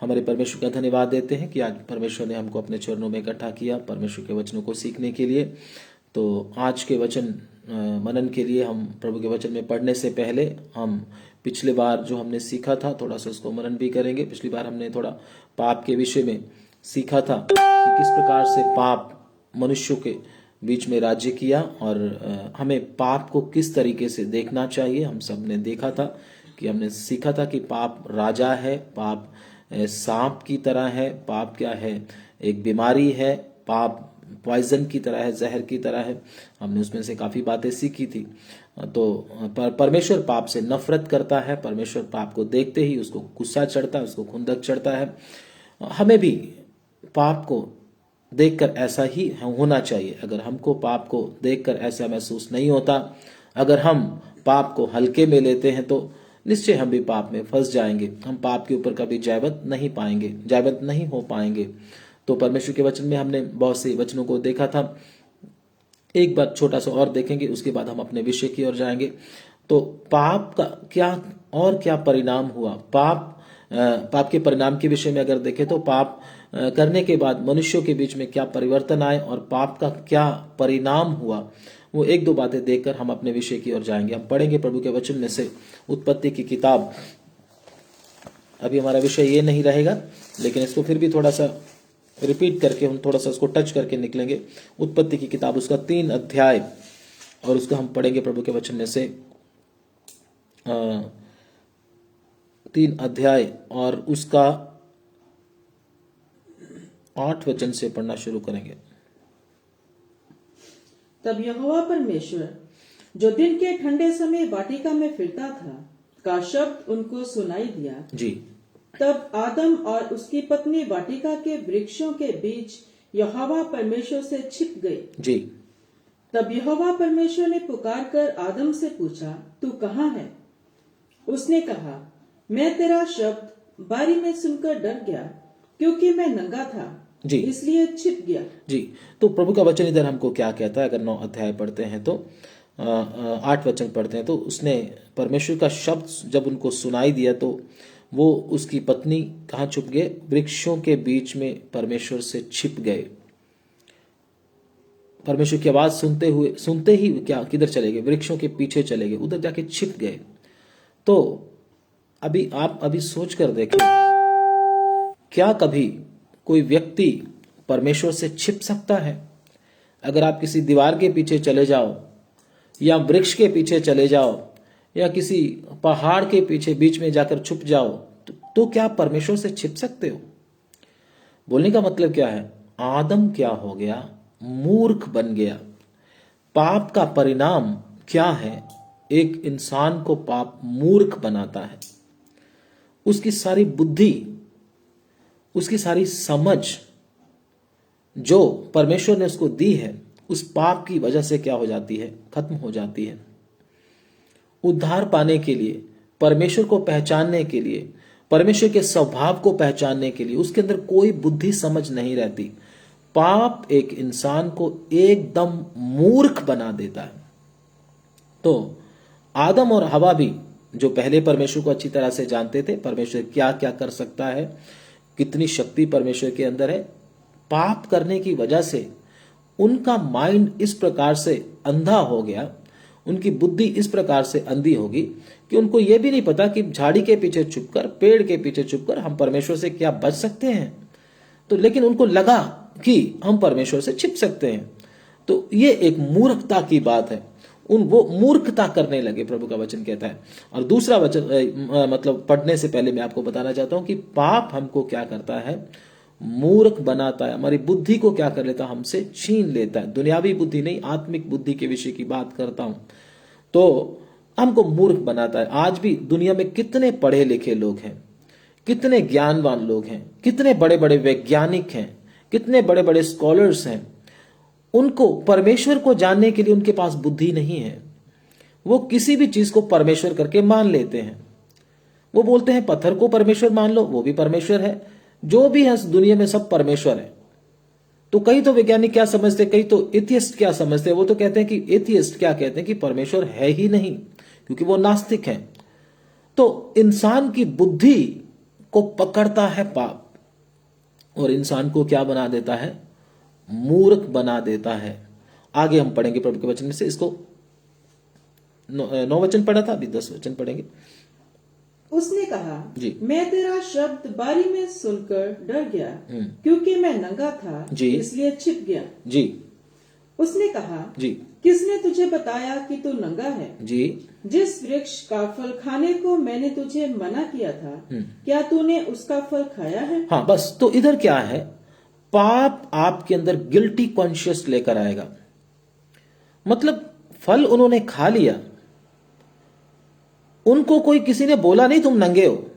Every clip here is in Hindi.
हमारे परमेश्वर का धन्यवाद देते हैं कि आज परमेश्वर ने हमको अपने चरणों में इकट्ठा किया परमेश्वर के वचनों को सीखने के लिए। तो आज के वचन मनन के लिए हम प्रभु के वचन में पढ़ने से पहले हम पिछले बार जो हमने सीखा था थोड़ा सा उसको मनन भी करेंगे। पिछली बार हमने थोड़ा पाप के विषय में सीखा था कि किस प्रकार से पाप मनुष्यों के बीच में राज्य किया और हमें पाप को किस तरीके से देखना चाहिए। हम सब ने देखा था कि हमने सीखा था कि पाप राजा है, पाप सांप की तरह है, पाप क्या है, एक बीमारी है, पाप पॉइजन की तरह है, जहर की तरह है। हमने उसमें से काफी बातें सीखी थी। तो परमेश्वर पाप से नफरत करता है, परमेश्वर पाप को देखते ही उसको गुस्सा चढ़ता है, उसको खुंदक चढ़ता है। हमें भी पाप को देखकर ऐसा ही होना चाहिए। अगर हमको पाप को देखकर ऐसा महसूस नहीं होता, अगर हम पाप को हल्के में लेते हैं तो निश्चय हम भी पाप में फंस जाएंगे। हम पाप के ऊपर कभी जयवंत नहीं हो पाएंगे। तो परमेश्वर के वचन में हमने बहुत से वचनों को देखा था। एक बार छोटा सा और देखेंगे, उसके बाद हम अपने विषय की ओर जाएंगे। तो पाप का क्या परिणाम हुआ। पाप के परिणाम के विषय में अगर देखें तो पाप करने के बाद मनुष्यों के बीच में क्या परिवर्तन आए और पाप का क्या परिणाम हुआ, वो एक दो बातें देखकर हम अपने विषय की ओर जाएंगे। हम पढ़ेंगे प्रभु के वचन में से उत्पत्ति की किताब। अभी हमारा विषय ये नहीं रहेगा, लेकिन इसको फिर भी थोड़ा सा रिपीट करके हम थोड़ा सा उसको टच करके निकलेंगे। उत्पत्ति की किताब उसका 3 अध्याय और उसको हम पढ़ेंगे प्रभु के वचन में से 3 अध्याय और उसका 8 वचन से पढ़ना शुरू करेंगे। तब यहोवा परमेश्वर जो दिन के ठंडे समय वाटिका में फिरता था का शब्द उनको सुनाई दिया जी। तब आदम और उसकी पत्नी वाटिका के वृक्षों के बीच यहोवा परमेश्वर से छिप गए जी। तब यहोवा परमेश्वर ने पुकार कर आदम से पूछा, तू कहाँ है? उसने कहा, मैं तेरा शब्द बारी में सुनकर डर गया, क्योंकि मैं नंगा था जी, इसलिए छिप गया। जी। तो प्रभु का वचन इधर हमको क्या कहता है? अगर 9 अध्याय पढ़ते हैं तो 8 वचन पढ़ते हैं तो उसने परमेश्वर का शब्द जब उनको सुनाई दिया तो वो उसकी पत्नी कहाँ छुप गए? वृक्षों के बीच में परमेश्वर से छिप गए। परमेश्वर की आवाज सुनते ही क्या किधर चले गए? वृक्षों के पीछे चले गए, उधर जाके छिप गए। तो आप अभी सोच कर देखें, क्या कभी कोई व्यक्ति परमेश्वर से छिप सकता है? अगर आप किसी दीवार के पीछे चले जाओ या वृक्ष के पीछे चले जाओ या किसी पहाड़ के पीछे बीच में जाकर छुप जाओ तो क्या परमेश्वर से छिप सकते हो? बोलने का मतलब क्या है? आदम क्या हो गया? मूर्ख बन गया। पाप का परिणाम क्या है? एक इंसान को पाप मूर्ख बनाता है। उसकी सारी बुद्धि, उसकी सारी समझ जो परमेश्वर ने उसको दी है, उस पाप की वजह से क्या हो जाती है? खत्म हो जाती है। उद्धार पाने के लिए, परमेश्वर को पहचानने के लिए, परमेश्वर के स्वभाव को पहचानने के लिए उसके अंदर कोई बुद्धि समझ नहीं रहती। पाप एक इंसान को एकदम मूर्ख बना देता है। तो आदम और हवा भी जो पहले परमेश्वर को अच्छी तरह से जानते थे, परमेश्वर क्या क्या कर सकता है, कितनी शक्ति परमेश्वर के अंदर है, पाप करने की वजह से उनका माइंड इस प्रकार से अंधा हो गया, उनकी बुद्धि इस प्रकार से अंधी होगी कि उनको यह भी नहीं पता कि झाड़ी के पीछे छुपकर, पेड़ के पीछे छुपकर हम परमेश्वर से क्या बच सकते हैं। तो लेकिन उनको लगा कि हम परमेश्वर से छिप सकते हैं। तो ये एक मूर्खता की बात है। वो मूर्खता करने लगे, प्रभु का वचन कहता है। और दूसरा वचन मतलब पढ़ने से पहले मैं आपको बताना चाहता हूं कि पाप हमको क्या करता है? मूर्ख बनाता है। हमारी बुद्धि को क्या कर लेता है? हमसे छीन लेता है। दुनियावी बुद्धि नहीं, आत्मिक बुद्धि के विषय की बात करता हूं। तो हमको मूर्ख बनाता है। आज भी दुनिया में कितने पढ़े लिखे लोग हैं, कितने ज्ञानवान लोग हैं, कितने बड़े बड़े वैज्ञानिक हैं, कितने बड़े बड़े स्कॉलर्स हैं, उनको परमेश्वर को जानने के लिए उनके पास बुद्धि नहीं है। वो किसी भी चीज को परमेश्वर करके मान लेते हैं। वो बोलते हैं पत्थर को परमेश्वर मान लो, वो भी परमेश्वर है। जो भी है इस दुनिया में सब परमेश्वर है। तो कई तो वैज्ञानिक क्या समझते, कई तो एथियस्ट क्या समझते हैं। वो तो कहते हैं कि एथियस्ट क्या कहते हैं कि परमेश्वर है ही नहीं, क्योंकि वो नास्तिक हैं। तो इंसान की बुद्धि को पकड़ता है पाप और इंसान को क्या बना देता है? मूर्ख बना देता है। आगे हम पढ़ेंगे प्रभु के वचन में से। इसको 9 वचन पढ़ा था, अभी 10 वचन पढ़ेंगे। उसने कहा, जी। मैं तेरा शब्द बारी में सुनकर डर गया, क्योंकि मैं नंगा था, जी। इसलिए छिप गया। जी। उसने कहा, जी। किसने तुझे बताया कि तू नंगा है? जी। जिस वृक्ष का फल खाने को मैंने तुझे मना किया था, क्या तूने उसका फल खाया है? हाँ, बस। तो इधर क्या है? पाप आपके अंदर गिल्टी कॉन्शियस लेकर आएगा। मतलब फल उन्होंने खा लिया, उनको कोई किसी ने बोला नहीं तुम नंगे हो,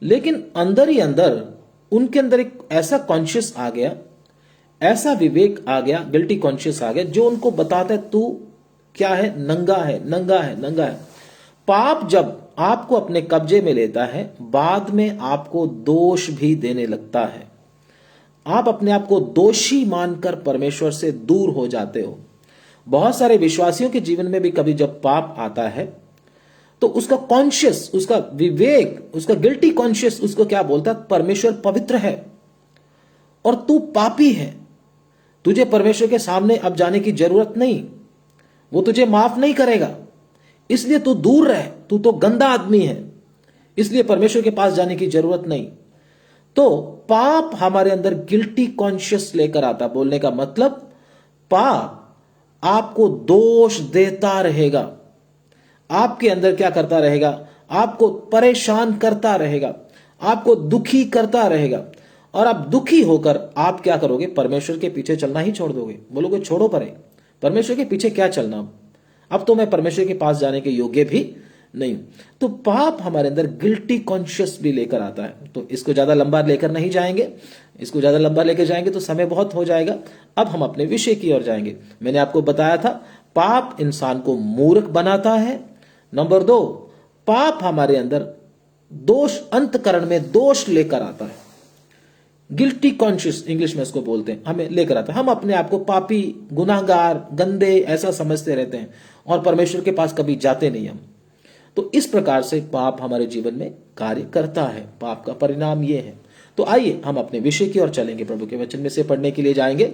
लेकिन अंदर ही अंदर उनके अंदर एक ऐसा कॉन्शियस आ गया, ऐसा विवेक आ गया, गिल्टी कॉन्शियस आ गया, जो उनको बताता है तू क्या है? नंगा है, नंगा है, नंगा है। पाप जब आपको अपने कब्जे में लेता है, बाद में आपको दोष भी देने लगता है। आप अपने आप को दोषी मानकर परमेश्वर से दूर हो जाते हो। बहुत सारे विश्वासियों के जीवन में भी कभी जब पाप आता है तो उसका कॉन्शियस, उसका विवेक, उसका गिल्टी कॉन्शियस उसको क्या बोलता है? परमेश्वर पवित्र है और तू पापी है, तुझे परमेश्वर के सामने अब जाने की जरूरत नहीं, वो तुझे माफ नहीं करेगा, इसलिए तू दूर रह, तू तो गंदा आदमी है, इसलिए परमेश्वर के पास जाने की जरूरत नहीं। तो पाप हमारे अंदर गिल्टी कॉन्शियस लेकर आता। बोलने का मतलब, पाप आपको दोष देता रहेगा, आपके अंदर क्या करता रहेगा? आपको परेशान करता रहेगा, आपको दुखी करता रहेगा, और आप दुखी होकर आप क्या करोगे? परमेश्वर के पीछे चलना ही छोड़ दोगे। बोलोगे छोड़ो परे, परमेश्वर के पीछे क्या चलना, अब तो मैं परमेश्वर के पास जाने के योग्य भी नहीं। तो पाप हमारे अंदर गिल्टी कॉन्शियस भी लेकर आता है। तो इसको ज्यादा लंबा लेकर नहीं जाएंगे, इसको ज्यादा लंबा लेकर जाएंगे तो समय बहुत हो जाएगा। अब हम अपने विषय की ओर जाएंगे। मैंने आपको बताया था, पाप इंसान को मूर्ख बनाता है। नंबर 2, पाप हमारे अंदर दोष, अंतकरण में दोष लेकर आता है। गिल्टी कॉन्शियस इंग्लिश में इसको बोलते हैं, हमें लेकर आता है। हम अपने आप को पापी, गुनाहगार, गंदे ऐसा समझते रहते हैं और परमेश्वर के पास कभी जाते नहीं हम। तो इस प्रकार से पाप हमारे जीवन में कार्य करता है। पाप का परिणाम ये है। तो आइए हम अपने विषय की ओर चलेंगे। प्रभु के वचन में से पढ़ने के लिए जाएंगे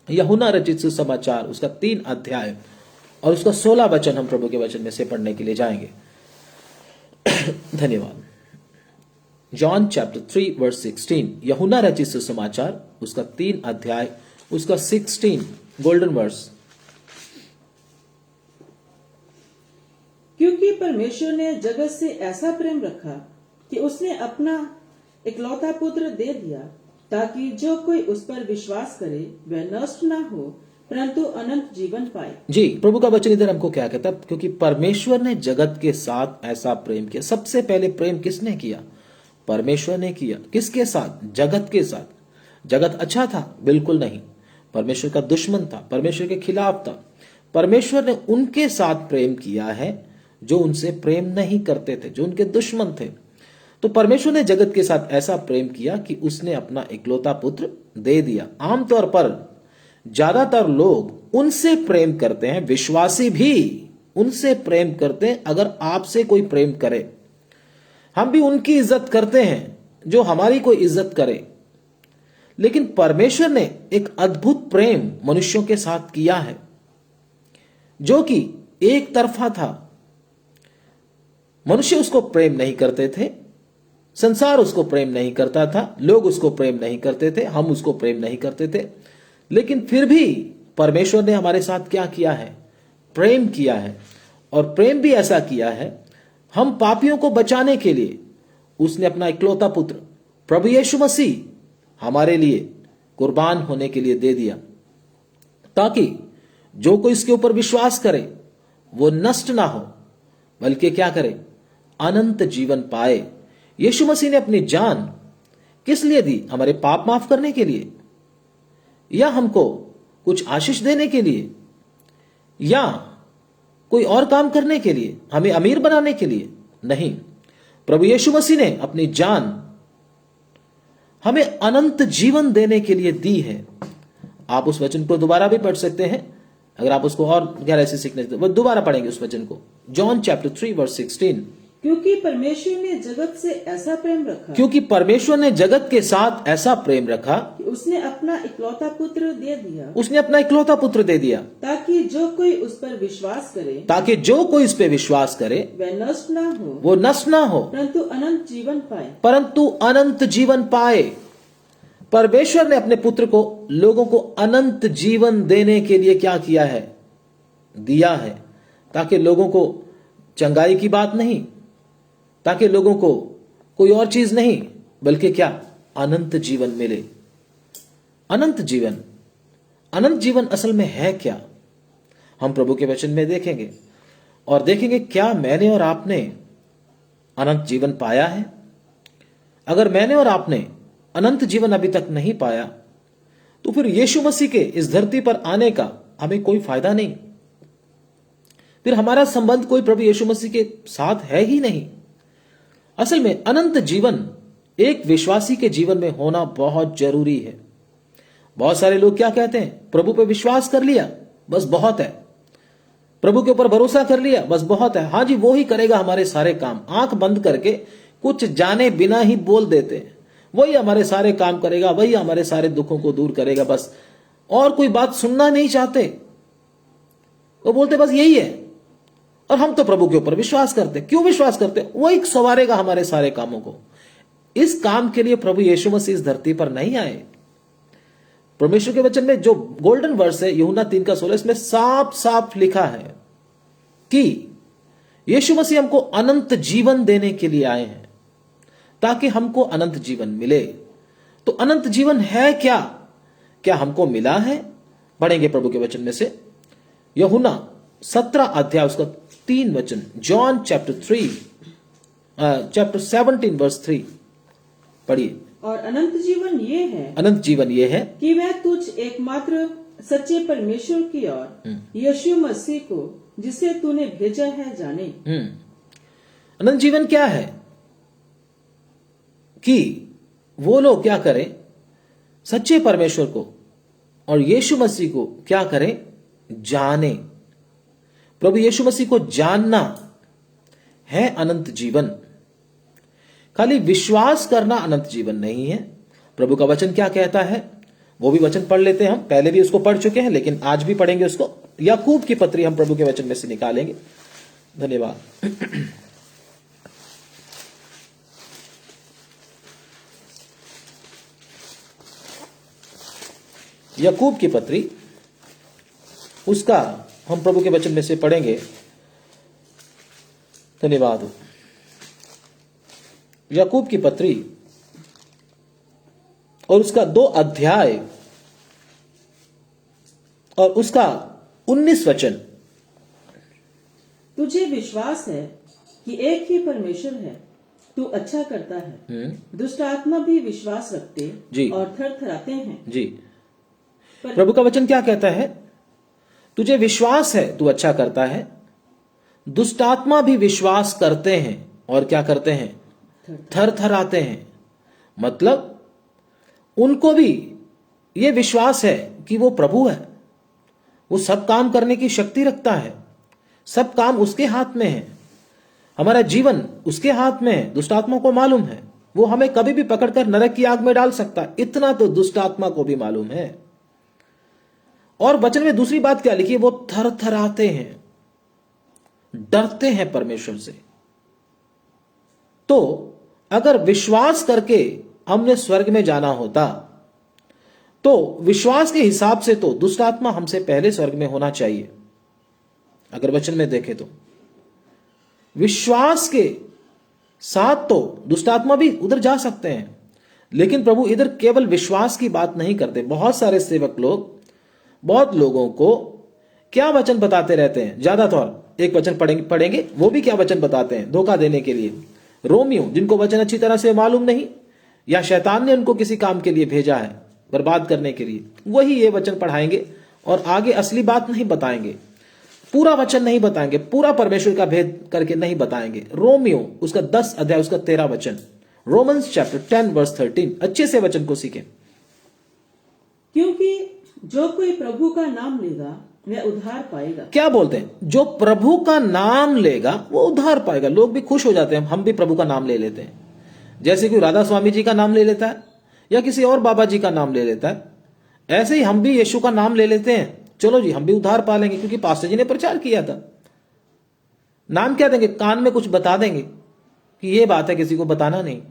यूहन्ना रचित सुसमाचार, उसका 3 अध्याय और उसका 16 वचन हम प्रभु के वचन में से पढ़ने के लिए जाएंगे। धन्यवाद। जॉन चैप्टर 3 वर्स 16, यूहन्ना रचित सुसमाचार, उसका 3 अध्याय, उसका 16 गोल्डन वर्स। क्योंकि परमेश्वर ने जगत से ऐसा प्रेम रखा कि उसने अपना इकलौता पुत्र दे दिया, ताकि जो कोई उस पर विश्वास करे वह नष्ट ना हो, परंतु अनंत जीवन पाए। जी, प्रभु का वचन इधर हमको क्या कहता है? क्योंकि परमेश्वर ने जगत के साथ ऐसा प्रेम किया। सबसे पहले प्रेम किसने किया? परमेश्वर ने किया। किसके साथ? जगत के साथ। जगत अच्छा था? बिल्कुल नहीं, परमेश्वर का दुश्मन था, परमेश्वर के खिलाफ था। परमेश्वर ने उनके साथ प्रेम किया है जो उनसे प्रेम नहीं करते थे, जो उनके दुश्मन थे। तो परमेश्वर ने जगत के साथ ऐसा प्रेम किया कि उसने अपना इकलौता पुत्र दे दिया। आमतौर पर ज्यादातर लोग उनसे प्रेम करते हैं, विश्वासी भी उनसे प्रेम करते हैं अगर आपसे कोई प्रेम करे। हम भी उनकी इज्जत करते हैं जो हमारी कोई इज्जत करे। लेकिन परमेश्वर ने एक अद्भुत प्रेम मनुष्यों के साथ किया है जो कि एक तरफा था। मनुष्य उसको प्रेम नहीं करते थे, संसार उसको प्रेम नहीं करता था, लोग उसको प्रेम नहीं करते थे, हम उसको प्रेम नहीं करते थे। लेकिन फिर भी परमेश्वर ने हमारे साथ क्या किया है? प्रेम किया है। और प्रेम भी ऐसा किया है, हम पापियों को बचाने के लिए उसने अपना इकलौता पुत्र प्रभु यीशु मसीह हमारे लिए कुर्बान होने के लिए दे दिया, ताकि जो कोई इसके ऊपर विश्वास करे वो नष्ट ना हो, बल्कि क्या करे? अनंत जीवन पाए। यीशु मसीह ने अपनी जान किस लिए दी? हमारे पाप माफ करने के लिए, या हमको कुछ आशीष देने के लिए, या कोई और काम करने के लिए, हमें अमीर बनाने के लिए? नहीं, प्रभु यीशु मसीह ने अपनी जान हमें अनंत जीवन देने के लिए दी है। आप उस वचन को दोबारा भी पढ़ सकते हैं अगर आप उसको और गहराई से सीखना चाहते हैं। दोबारा पढ़ेंगे उस वचन को। जॉन चैप्टर 3 वर्स 16, क्योंकि परमेश्वर ने जगत से ऐसा प्रेम रखा क्योंकि परमेश्वर ने जगत के साथ ऐसा प्रेम रखा, कि उसने अपना इकलौता पुत्र दे दिया, उसने अपना इकलौता पुत्र दे दिया, ताकि जो कोई उस पर विश्वास करे ताकि जो कोई इस पे विश्वास करे वह नष्ट न हो, वो नष्ट ना हो, परंतु अनंत जीवन पाए। परंतु अनंत जीवन पाए। परमेश्वर ने अपने पुत्र को लोगों को अनंत जीवन देने के लिए क्या किया है? दिया है, ताकि लोगों को चंगाई की बात नहीं, ताकि लोगों को कोई और चीज नहीं, बल्कि क्या? अनंत जीवन मिले। अनंत जीवन, अनंत जीवन असल में है क्या? हम प्रभु के वचन में देखेंगे और देखेंगे क्या मैंने और आपने अनंत जीवन पाया है। अगर मैंने और आपने अनंत जीवन अभी तक नहीं पाया तो फिर यीशु मसीह के इस धरती पर आने का हमें कोई फायदा नहीं, फिर हमारा संबंध कोई प्रभु यीशु मसीह के साथ है ही नहीं। असल में अनंत जीवन एक विश्वासी के जीवन में होना बहुत जरूरी है। बहुत सारे लोग क्या कहते हैं? प्रभु पे विश्वास कर लिया बस बहुत है, प्रभु के ऊपर भरोसा कर लिया बस बहुत है। हाँ जी, वो ही करेगा हमारे सारे काम। आंख बंद करके कुछ जाने बिना ही बोल देते हैं, वही हमारे सारे काम करेगा, वही हमारे सारे दुखों को दूर करेगा, बस और कोई बात सुनना नहीं चाहते। वो बोलते बस यही है। और हम तो प्रभु के ऊपर विश्वास करते। क्यों विश्वास करते? वही संवारेगा हमारे सारे कामों को। इस काम के लिए प्रभु यीशु मसीह इस धरती पर नहीं आए। परमेश्वर के वचन में जो गोल्डन वर्स है यूहन्ना 3:16, इसमें साफ साफ लिखा है कि यीशु मसीह हमको अनंत जीवन देने के लिए आए हैं, ताकि हमको अनंत जीवन मिले। तो अनंत जीवन है क्या? क्या हमको मिला है? पढ़ेंगे प्रभु के वचन में से यूहन्ना 17 अध्याय उसका 3 वचन। जॉन चैप्टर 17 वर्स 3 पढ़िए। और अनंत जीवन ये है, अनंत जीवन ये है कि वह तुझ एकमात्र सच्चे परमेश्वर की ओर यीशु मसीह को जिसे तूने भेजा है जाने। अनंत जीवन क्या है? कि वो लोग क्या करें? सच्चे परमेश्वर को और यीशु मसीह को क्या करें? जाने। प्रभु यीशु मसीह को जानना है अनंत जीवन। खाली विश्वास करना अनंत जीवन नहीं है। प्रभु का वचन क्या कहता है वो भी वचन पढ़ लेते हैं। हम पहले भी उसको पढ़ चुके हैं, लेकिन आज भी पढ़ेंगे उसको। याकूब की पत्री हम प्रभु के वचन में से निकालेंगे। धन्यवाद। याकूब की पत्री, उसका हम प्रभु के वचन में से पढ़ेंगे। धन्यवाद। याकूब की पत्री और उसका 2 अध्याय और उसका 19 वचन। तुझे विश्वास है कि एक ही परमेश्वर है, तू अच्छा करता है। दुष्ट आत्मा भी विश्वास रखते जी और थरथराते हैं जी। प्रभु का वचन क्या कहता है? तुझे विश्वास है, तू अच्छा करता है। दुष्ट आत्मा भी विश्वास करते हैं और क्या करते हैं? थरथराते हैं। मतलब उनको भी ये विश्वास है कि वो प्रभु है, वो सब काम करने की शक्ति रखता है, सब काम उसके हाथ में है, हमारा जीवन उसके हाथ में है। दुष्ट आत्मा को मालूम है वो हमें कभी भी पकड़कर नरक की आग में डाल सकता है, इतना तो दुष्ट आत्मा को भी मालूम है। और वचन में दूसरी बात क्या लिखी है? वो थरथराते हैं, डरते हैं परमेश्वर से। तो अगर विश्वास करके हमने स्वर्ग में जाना होता तो विश्वास के हिसाब से तो दुष्ट आत्मा हमसे पहले स्वर्ग में होना चाहिए। अगर वचन में देखें तो विश्वास के साथ तो दुष्ट आत्मा भी उधर जा सकते हैं, लेकिन प्रभु इधर केवल विश्वास की बात नहीं करते। बहुत सारे सेवक लोग बहुत लोगों को क्या वचन बताते रहते हैं। ज्यादातर एक वचन पढ़ेंगे वो भी क्या वचन बताते हैं धोखा देने के लिए। रोमियो, जिनको वचन अच्छी तरह से मालूम नहीं, या शैतान ने उनको किसी काम के लिए भेजा है बर्बाद करने के लिए, वही ये वचन पढ़ाएंगे और आगे असली बात नहीं बताएंगे, पूरा वचन नहीं बताएंगे, पूरा परमेश्वर का भेद करके नहीं बताएंगे। रोमियो उसका 10 अध्याय उसका 13 वचन। Romans chapter 10 verse 13। अच्छे से वचन को सीखें। क्योंकि जो कोई प्रभु का नाम लेगा वह उद्धार पाएगा। क्या बोलते हैं? जो प्रभु का नाम लेगा वो उद्धार पाएगा। लोग भी खुश हो जाते हैं, हम भी प्रभु का नाम ले लेते हैं। जैसे कि राधा स्वामी जी का नाम ले लेता है या किसी और बाबा जी का नाम ले लेता है, ऐसे ही हम भी यीशु का नाम ले लेते हैं। चलो जी, हम भी उद्धार पा लेंगे, क्योंकि पास्टर जी ने प्रचार किया था। नाम क्या देंगे? कान में कुछ बता देंगे कि ये बात है, किसी को बताना नहीं।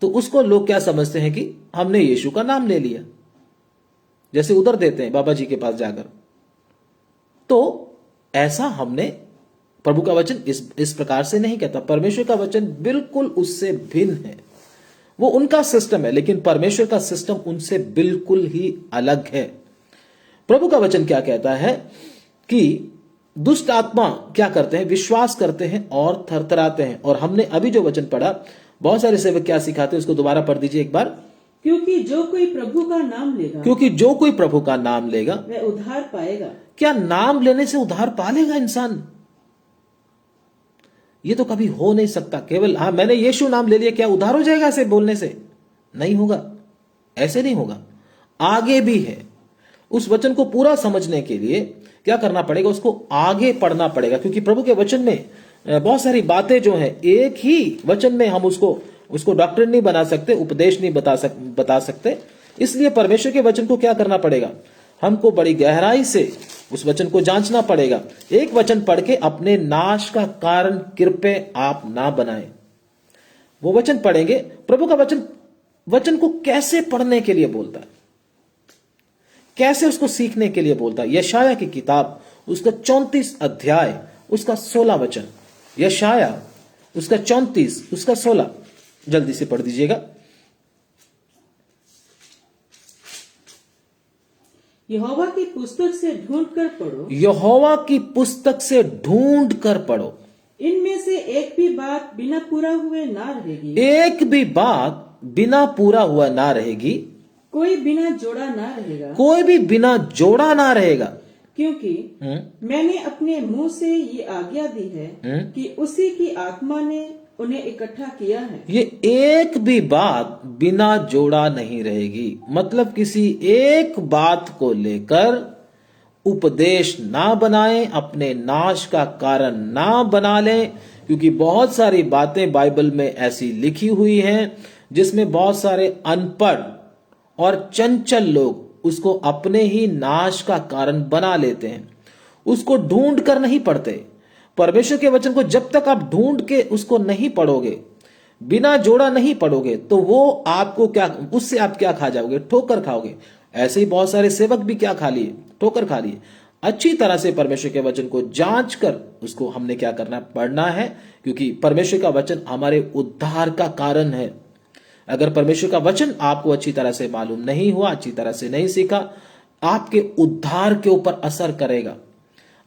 तो उसको लोग क्या समझते हैं कि हमने यीशु का नाम ले लिया, जैसे उधर देते हैं बाबा जी के पास जाकर। तो ऐसा हमने, प्रभु का वचन इस प्रकार से नहीं कहता। परमेश्वर का वचन बिल्कुल उससे भिन्न है। वो उनका सिस्टम है, लेकिन परमेश्वर का सिस्टम उनसे बिल्कुल ही अलग है। प्रभु का वचन क्या कहता है कि दुष्ट आत्मा क्या करते हैं? विश्वास करते हैं और थरथराते हैं। और हमने अभी जो वचन पढ़ा, बहुत सारे सेवक क्या सिखाते हैं, उसको दोबारा पढ़ दीजिए एक बार। क्योंकि जो कोई प्रभु का नाम लेगा, क्योंकि जो कोई प्रभु का नाम लेगा वह उद्धार पाएगा। क्या नाम लेने से उद्धार पा लेगा इंसान? ये तो कभी हो नहीं सकता। केवल हाँ मैंने यीशु नाम ले लिया, क्या उद्धार हो जाएगा ऐसे बोलने से? नहीं होगा, ऐसे नहीं होगा। आगे भी है। उस वचन को पूरा समझने के लिए क्या करना पड़ेगा? उसको आगे पढ़ना पड़ेगा, क्योंकि प्रभु के वचन में बहुत सारी बातें जो हैं, एक ही वचन में हम उसको डॉक्ट्रिन नहीं बना सकते, उपदेश नहीं बता सकते। इसलिए परमेश्वर के वचन को क्या करना पड़ेगा? हमको बड़ी गहराई से उस वचन को जांचना पड़ेगा। एक वचन पढ़ के अपने नाश का कारण कृपया आप ना बनाएं। वो वचन पढ़ेंगे। प्रभु का वचन को कैसे पढ़ने के लिए बोलता है, कैसे उसको सीखने के लिए बोलता है? यशाया की किताब उसका 34 अध्याय उसका 16 वचन। यशाया उसका 34 उसका 16, जल्दी से पढ़ दीजिएगा। यहोवा की पुस्तक से ढूंढ कर पढ़ो, यहोवा की पुस्तक से ढूंढ कर पढ़ो। इनमें से एक भी बात बिना पूरा हुए ना रहेगी। एक भी बात बिना पूरा हुआ ना रहेगी। कोई बिना जोड़ा ना रहेगा। कोई भी बिना जोड़ा ना रहेगा। क्योंकि मैंने अपने मुंह से ये आज्ञा दी है कि उसी की आत्मा ने उन्हें इकट्ठा किया है। ये एक भी बात बिना जोड़ा नहीं रहेगी। मतलब किसी एक बात को लेकर उपदेश ना बनाएं, अपने नाश का कारण ना बना लें, क्योंकि बहुत सारी बातें बाइबल में ऐसी लिखी हुई हैं जिसमें बहुत सारे अनपढ़ और चंचल लोग उसको अपने ही नाश का कारण बना लेते हैं। उसको ढूंढ कर नहीं पढ़ते। परमेश्वर के वचन को जब तक आप ढूंढ के उसको नहीं पढ़ोगे, बिना जोड़ा नहीं पढ़ोगे, तो वो आपको क्या, उससे आप क्या खा जाओगे? ठोकर खाओगे। ऐसे ही बहुत सारे सेवक भी क्या खा लिए? ठोकर खा लिए। अच्छी तरह से परमेश्वर के वचन को जांच कर उसको हमने क्या करना? पढ़ना है, क्योंकि परमेश्वर का वचन हमारे उद्धार का कारण है। अगर परमेश्वर का वचन आपको अच्छी तरह से मालूम नहीं हुआ, अच्छी तरह से नहीं सीखा, आपके उद्धार के ऊपर असर करेगा,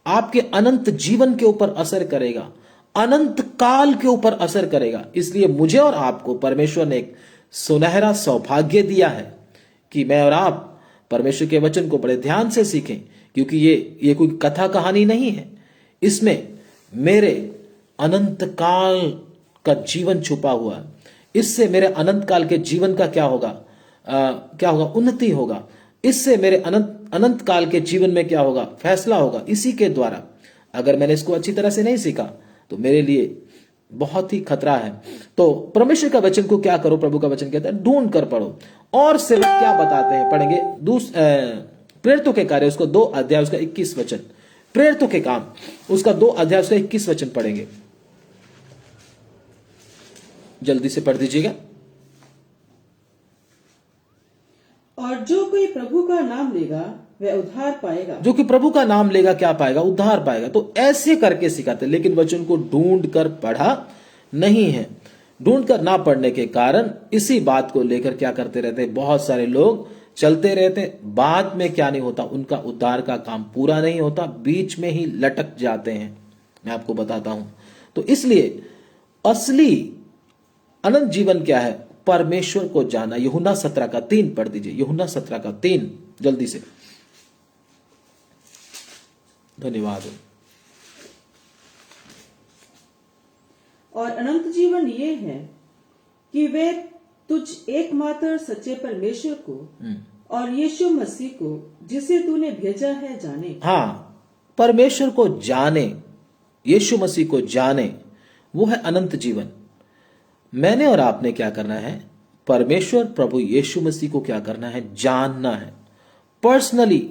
आपके अनंत जीवन के ऊपर असर करेगा, अनंत काल के ऊपर असर करेगा। इसलिए मुझे और आपको परमेश्वर ने एक सुनहरा सौभाग्य दिया है कि मैं और आप परमेश्वर के वचन को बड़े ध्यान से सीखें, क्योंकि ये कोई कथा कहानी नहीं है। इसमें मेरे अनंत काल का जीवन छुपा हुआ है। इससे मेरे अनंत काल के जीवन का क्या होगा? उन्नति होगा। इससे मेरे अनंत काल के जीवन में क्या होगा? फैसला होगा। इसी के द्वारा अगर मैंने इसको अच्छी तरह से नहीं सीखा तो मेरे लिए बहुत ही खतरा है। तो परमेश्वर का वचन को क्या करो? प्रभु का वचन कहता है ढूंढ कर पढ़ो। और सेवक क्या बताते हैं? पढ़ेंगे प्रेरितों के कार्य उसको 2 अध्याय उसका 21 वचन। प्रेरितों के काम उसका 2 अध्याय उसका 21 वचन पढ़ेंगे। जल्दी से पढ़ दीजिएगा। और जो कोई प्रभु का नाम लेगा वह उद्धार पाएगा। जो कि प्रभु का नाम लेगा क्या पाएगा? उद्धार पाएगा। तो ऐसे करके सिखाते, लेकिन वचन को ढूंढ कर पढ़ा नहीं है। ढूंढ कर ना पढ़ने के कारण इसी बात को लेकर क्या करते रहते हैं? बहुत सारे लोग चलते रहते हैं। बाद में क्या नहीं होता? उनका उद्धार का काम पूरा नहीं होता, बीच में ही लटक जाते हैं। मैं आपको बताता हूं। तो इसलिए असली अनंत जीवन क्या है? परमेश्वर को जाना। यूहन्ना 17 का 3 पढ़ दीजिए। यूहन्ना 17 का 3 जल्दी से। धन्यवाद। और अनंत जीवन ये है कि वे तुझ एकमात्र सच्चे परमेश्वर को और यीशु मसीह को जिसे तूने भेजा है जाने। हाँ, परमेश्वर को जाने, यीशु मसीह को जाने, वो है अनंत जीवन। मैंने और आपने क्या करना है? परमेश्वर प्रभु यीशु मसीह को क्या करना है? जानना है, पर्सनली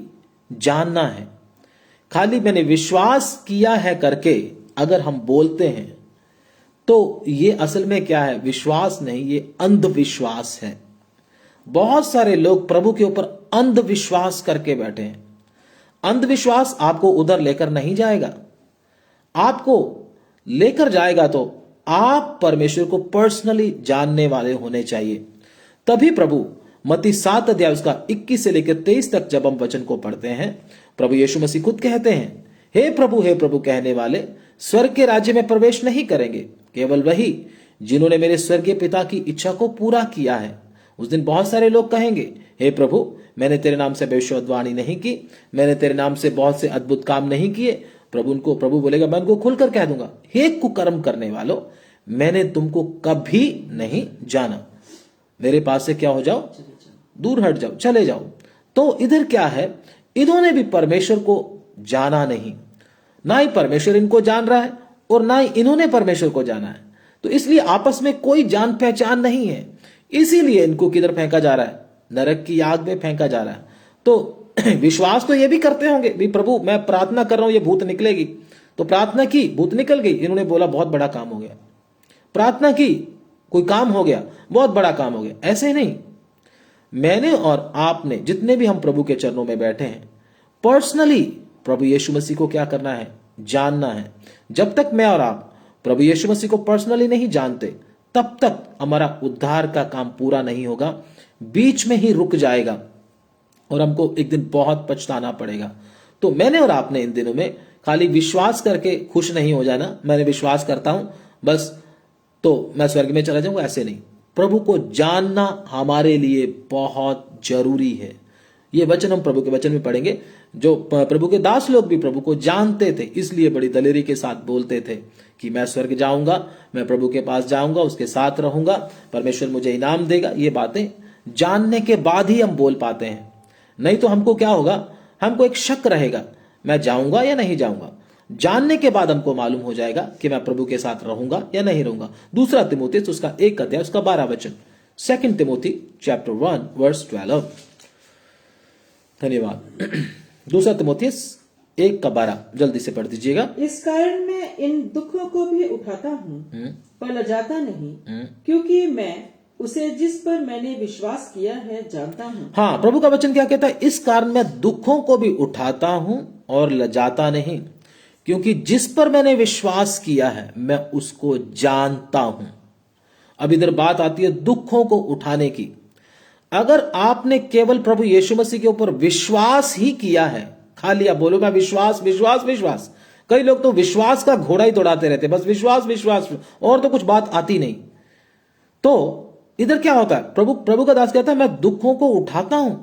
जानना है। खाली मैंने विश्वास किया है करके अगर हम बोलते हैं तो ये असल में क्या है? विश्वास नहीं, ये अंधविश्वास है। बहुत सारे लोग प्रभु के ऊपर अंधविश्वास करके बैठे हैं। अंधविश्वास आपको उधर लेकर नहीं जाएगा। आपको लेकर जाएगा तो आप परमेश्वर को पर्सनली जानने वाले होने चाहिए। तभी प्रभु मत्ती 7 अध्याय उसका 21 से लेकर 23 तक जब हम वचन को पढ़ते हैं, प्रभु यीशु मसीह खुद कहते हैं, हे प्रभु कहने वाले स्वर्ग के राज्य में प्रवेश नहीं करेंगे, केवल वही जिन्होंने मेरे स्वर्गीय पिता की इच्छा को पूरा किया है। उस दिन बहुत सारे लोग कहेंगे, हे प्रभु, मैंने तेरे नाम से भविष्यवाणी नहीं की, मैंने तेरे नाम से बहुत से अद्भुत काम नहीं किए। प्रभु बोलेगा, मैं उनको खुलकर कह दूंगा, हे कुकर्म करने वालों, मैंने तुमको कभी नहीं जाना। मेरे पास से क्या हो जाओ? दूर हट जाओ, चले जाओ। तो इधर क्या है? इन्होंने भी परमेश्वर को जाना नहीं, ना ही परमेश्वर इनको जान रहा है और ना ही इन्होंने परमेश्वर को जाना है। तो इसलिए आपस में कोई जान पहचान नहीं है। इसीलिए इनको किधर फेंका जा रहा है? नरक की आग में फेंका जा रहा है। तो विश्वास तो ये भी करते होंगे भी, प्रभु मैं प्रार्थना कर रहा हूं, ये भूत निकलेगी। तो प्रार्थना की, भूत निकल गई। इन्होंने बोला बहुत बड़ा काम हो गया। प्रार्थना की, कोई काम हो गया, बहुत बड़ा काम हो गया। ऐसे ही नहीं, मैंने और आपने जितने भी हम प्रभु के चरणों में बैठे हैं, पर्सनली प्रभु यीशु मसीह को क्या करना है? जानना है। जब तक मैं और आप प्रभु यीशु मसीह को पर्सनली नहीं जानते, तब तक हमारा उद्धार का काम पूरा नहीं होगा, बीच में ही रुक जाएगा और हमको एक दिन बहुत पछताना पड़ेगा। तो मैंने और आपने इन दिनों में खाली विश्वास करके खुश नहीं हो जाना, मैंने विश्वास करता हूं बस तो मैं स्वर्ग में चला जाऊंगा, ऐसे नहीं। प्रभु को जानना हमारे लिए बहुत जरूरी है। ये वचन हम प्रभु के वचन में पढ़ेंगे। जो प्रभु के दास लोग भी प्रभु को जानते थे, इसलिए बड़ी दलेरी के साथ बोलते थे कि मैं स्वर्ग जाऊंगा, मैं प्रभु के पास जाऊंगा, उसके साथ रहूंगा, परमेश्वर मुझे इनाम देगा। ये बातें जानने के बाद ही हम बोल पाते हैं, नहीं तो हमको क्या होगा? हमको एक शक रहेगा, मैं जाऊंगा या नहीं जाऊंगा। जानने के बाद हमको मालूम हो जाएगा कि मैं प्रभु के साथ रहूंगा या नहीं रहूंगा। दूसरा तिमोथेयुस उसका 1 अध्याय उसका 12 वचन, 2 तिमोथी चैप्टर 1 वर्स 12। धन्यवाद। दूसरा तिमोथेयुस 1 का 12 जल्दी से पढ़ दीजिएगा। इस कारण मैं इन दुखों को भी उठाता हूँ, पर लजाता नहीं, क्योंकि मैं उसे जिस पर मैंने विश्वास किया है जानता हूँ। हाँ, प्रभु का वचन क्या कहता है? इस कारण मैं दुखों को भी उठाता हूं और लजाता नहीं, क्योंकि जिस पर मैंने विश्वास किया है मैं उसको जानता हूं। अब इधर बात आती है दुखों को उठाने की। अगर आपने केवल प्रभु यीशु मसीह के ऊपर विश्वास ही किया है, खाली आप बोलो मैं विश्वास विश्वास विश्वास, कई लोग तो विश्वास का घोड़ा ही दौड़ाते रहते, बस विश्वास विश्वास और तो कुछ बात आती नहीं। तो इधर क्या होता है? प्रभु का दास कहता है मैं दुखों को उठाता हूं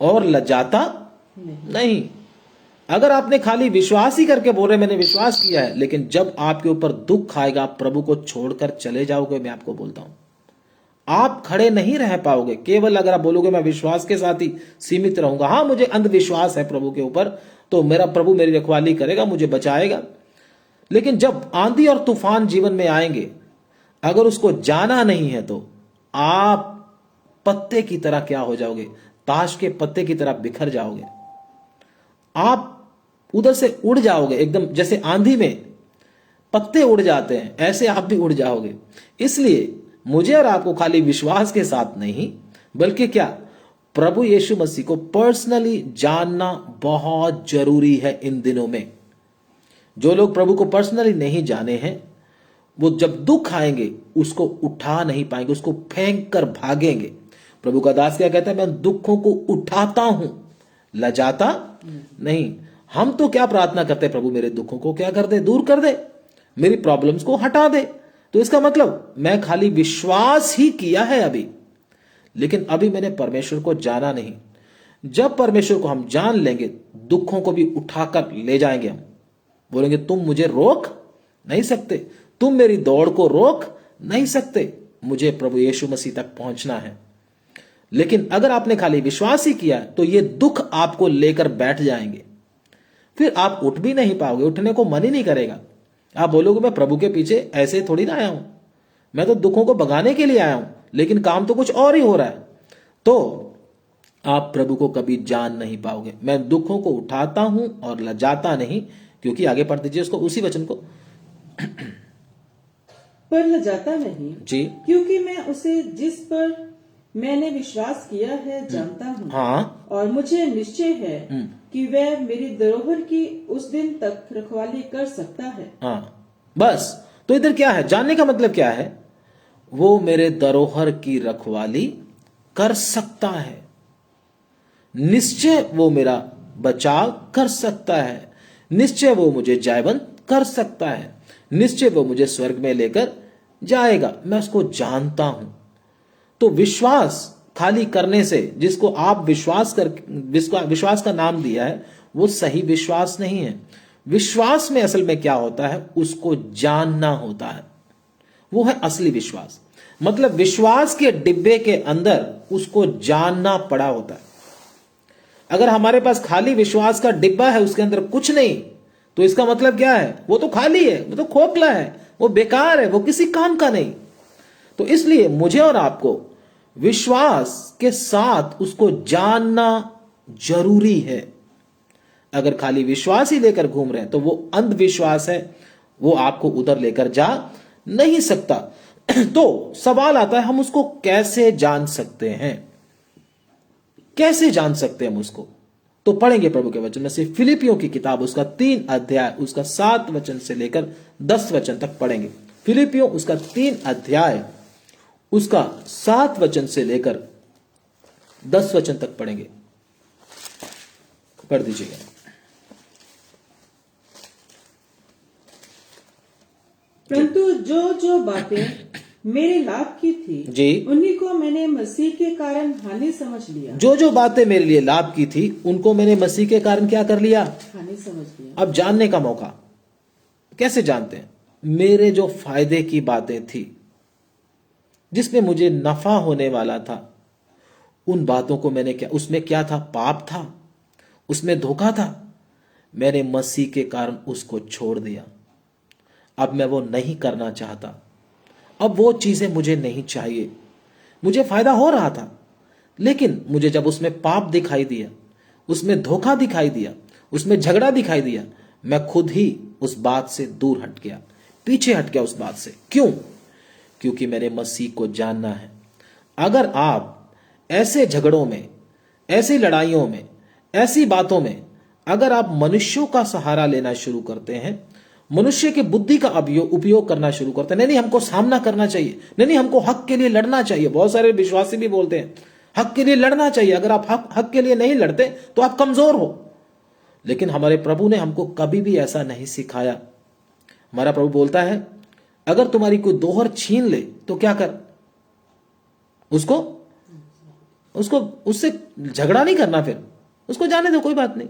और लजाता नहीं। अगर आपने खाली विश्वास ही करके बोल रहे मैंने विश्वास किया है, लेकिन जब आपके ऊपर दुख आएगा आप प्रभु को छोड़कर चले जाओगे, मैं आपको बोलता हूं आप खड़े नहीं रह पाओगे। केवल अगर आप बोलोगे मैं विश्वास के साथ ही सीमित रहूंगा, हाँ मुझे अंधविश्वास है प्रभु के ऊपर, तो मेरा प्रभु मेरी रखवाली करेगा, मुझे बचाएगा। लेकिन जब आंधी और तूफान जीवन में आएंगे, अगर उसको जाना नहीं है तो आप पत्ते की तरह क्या हो जाओगे? ताश के पत्ते की तरह बिखर जाओगे। आप उधर से उड़ जाओगे, एकदम जैसे आंधी में पत्ते उड़ जाते हैं, ऐसे आप भी उड़ जाओगे। इसलिए मुझे और आपको खाली विश्वास के साथ नहीं, बल्कि क्या, प्रभु यीशु मसीह को पर्सनली जानना बहुत जरूरी है इन दिनों में। जो लोग प्रभु को पर्सनली नहीं जाने हैं, वो जब दुख आएंगे उसको उठा नहीं पाएंगे, उसको फेंक कर भागेंगे। प्रभु का दास क्या कहता है? मैं दुखों को उठाता हूं, लजाता नहीं। हम तो क्या प्रार्थना करते हैं? प्रभु मेरे दुखों को क्या कर दे? दूर कर दे, मेरी प्रॉब्लम्स को हटा दे। तो इसका मतलब मैं खाली विश्वास ही किया है अभी, लेकिन अभी मैंने परमेश्वर को जाना नहीं। जब परमेश्वर को हम जान लेंगे, दुखों को भी उठाकर ले जाएंगे। हम बोलेंगे तुम मुझे रोक नहीं सकते, तुम मेरी दौड़ को रोक नहीं सकते, मुझे प्रभु यीशु मसीह तक पहुंचना है। लेकिन अगर आपने खाली विश्वास ही किया तो ये दुख आपको लेकर बैठ जाएंगे, फिर आप उठ भी नहीं पाओगे, उठने को मन ही नहीं करेगा। आप बोलोगे मैं प्रभु के पीछे ऐसे थोड़ी ना आया हूं, मैं तो दुखों को भगाने के लिए आया हूं, लेकिन काम तो कुछ और ही हो रहा है। तो आप प्रभु को कभी जान नहीं पाओगे। मैं दुखों को उठाता हूं और लजाता नहीं, क्योंकि आगे पढ़ दीजिए उसको, उसी वचन को। पर लजाता नहीं जी क्योंकि मैं उसे जिस पर मैंने विश्वास किया है जानता हूँ। हाँ और मुझे निश्चय है कि वह मेरी धरोहर की उस दिन तक रखवाली कर सकता है। हाँ, बस। तो इधर क्या है, जानने का मतलब क्या है? वो मेरे धरोहर की रखवाली कर सकता है, निश्चय वो मेरा बचाव कर सकता है, निश्चय वो मुझे जयवंत कर सकता है, निश्चय वो मुझे स्वर्ग में लेकर जाएगा। मैं उसको जानता हूं। तो विश्वास खाली करने से, जिसको आप विश्वास का नाम दिया है, वो सही विश्वास नहीं है। विश्वास में असल में क्या होता है, उसको जानना होता है, वो है असली विश्वास। मतलब विश्वास के डिब्बे के अंदर उसको जानना पड़ा होता है। अगर हमारे पास खाली विश्वास का डिब्बा है, उसके अंदर कुछ नहीं, तो इसका मतलब क्या है? वो तो खाली है, वो तो खोखला है, वो बेकार है, वो किसी काम का नहीं। तो इसलिए मुझे और आपको विश्वास के साथ उसको जानना जरूरी है। अगर खाली विश्वास ही लेकर घूम रहे हैं तो वो अंधविश्वास है, वो आपको उधर लेकर जा नहीं सकता। तो सवाल आता है, हम उसको कैसे जान सकते हैं? कैसे जान सकते हैं हम उसको? तो पढ़ेंगे प्रभु के वचन में से फिलिपियों की किताब, उसका 3 अध्याय, उसका 7 वचन से लेकर 10 वचन तक पढ़ेंगे। फिलिपियों उसका 3 अध्याय, उसका 7 वचन से लेकर 10 वचन तक पढ़ेंगे। पढ़ दीजिएगा। परंतु जो जो बातें मेरे लाभ की थी जी, उन्हीं को मैंने मसीह के कारण हानि समझ लिया। जो जो बातें मेरे लिए लाभ की थी उनको मैंने मसीह के कारण क्या कर लिया? हानि समझ लिया। अब जानने का मौका। कैसे जानते हैं? मेरे जो फायदे की बातें थी, जिसमें मुझे नफा होने वाला था, उन बातों को मैंने क्या, उसमें क्या था? पाप था, उसमें धोखा था। मैंने मसीह के कारण उसको छोड़ दिया। अब मैं वो नहीं करना चाहता। अब वो चीजें मुझे नहीं चाहिए। मुझे फायदा हो रहा था, लेकिन मुझे जब उसमें पाप दिखाई दिया, उसमें धोखा दिखाई दिया, उसमें झगड़ा दिखाई दिया, मैं खुद ही उस बात से दूर हट गया, पीछे हट गया उस बात से। क्यों? क्योंकि मैंने मसीह को जानना है। अगर आप ऐसे झगड़ों में, ऐसी लड़ाइयों में, ऐसी बातों में अगर आप मनुष्यों का सहारा लेना शुरू करते हैं, मनुष्य की बुद्धि का उपयोग करना शुरू करते हैं, नहीं हमको सामना करना चाहिए, नहीं हमको हक के लिए लड़ना चाहिए। बहुत सारे विश्वासी भी बोलते हैं हक के लिए लड़ना चाहिए। अगर आप हक के लिए नहीं लड़ते तो आप कमजोर हो। लेकिन हमारे प्रभु ने हमको कभी भी ऐसा नहीं सिखाया। हमारा प्रभु बोलता है, अगर तुम्हारी कोई दोहर छीन ले तो क्या कर? उसको उससे झगड़ा नहीं करना, फिर उसको जाने दो, कोई बात नहीं,